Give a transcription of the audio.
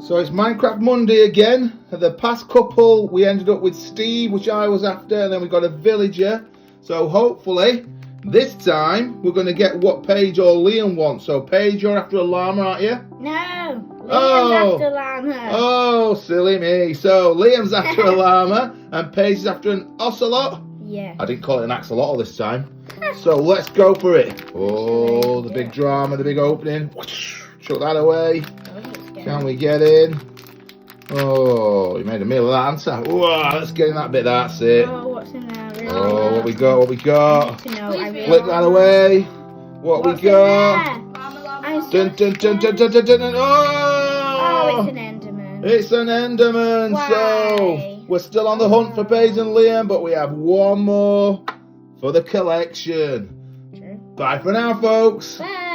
So it's Minecraft Monday again. The past couple we ended up with Steve, which I was after, and then we got a villager. So hopefully this time we're going to get what Paige or Liam wants. So Paige, you're after a llama, aren't you? No, Liam's after llama. Oh, silly me. So Liam's after a llama and Paige is after an ocelot. Yeah. I didn't call it an axolotl this time. So let's go for it. Oh, the big drama, the big opening. Chuck that away. Can we get in? Oh, you made a meal of that answer. Whoa, let's get in that bit. That's it. Oh, what's in there? Really? Oh, what we got? What we got? I need to know. I really Flick that away. What What's we got? in there? Dun, I'm dun, dun, dun, dun, dun, dun, dun. Oh, Oh, it's an Enderman. it's an Enderman. Why? So we're still on the hunt for Paige and Liam, but we have one more for the collection. True. Bye for now, folks. Bye.